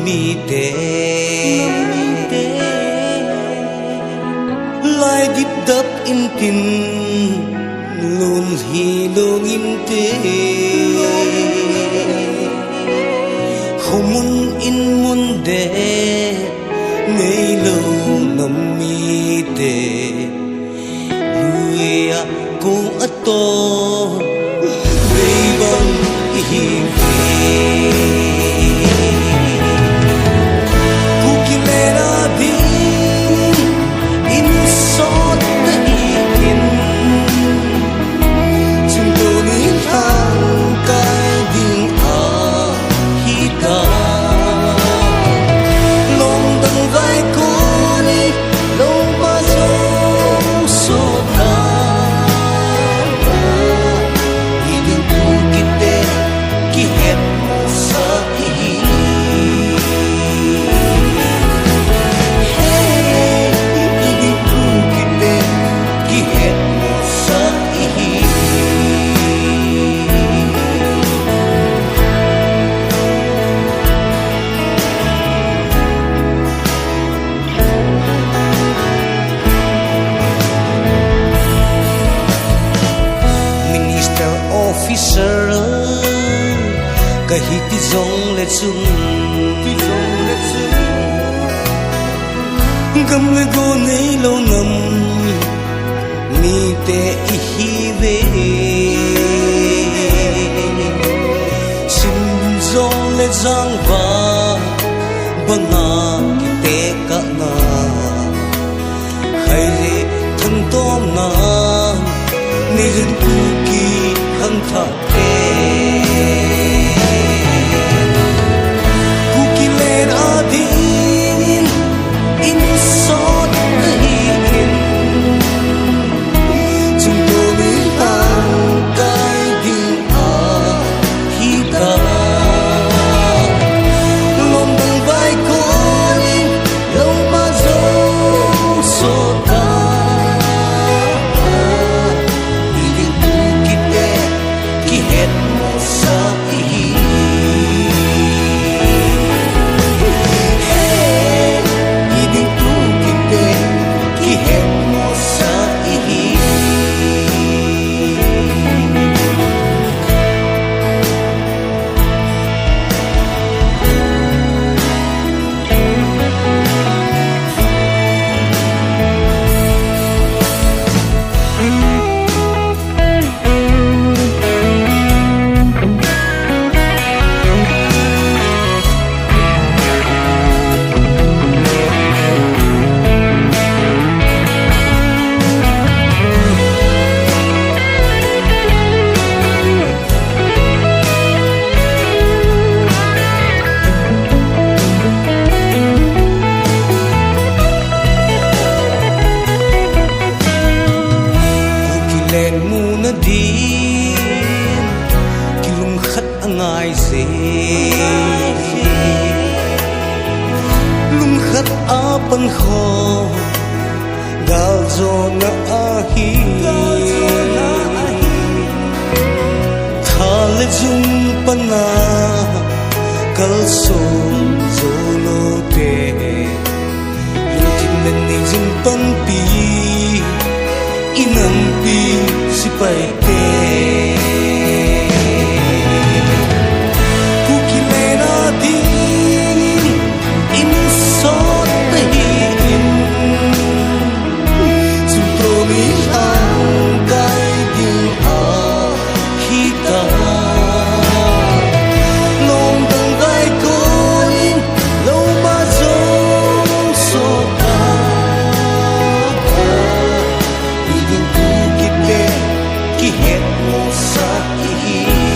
mi te lai dip dap in tin lun hi lung in te humun in mun de nei lo nam mi te luya ko ato bang hi officer kahit ti zong le chung gam le go nei lo nam mi te I hi ve sim zong le zang va banga ki te ka na hai re thang tom na ni jin ku ki hang tha te ku ki le a din in so hi in chung to mi hang kai din a hi ta lom dang vai ko ni lo ma zo so ta din kilum khat angai se lum khat apan kho gal zo na ahi thal zum pana kal so zo lo te lutin ni zum pan pi inam pi si pai te ku ki le na din in so te in zum to mi hang kai din a hi ta long dang vai ko in lo ma zo so ta ki het mo sa hi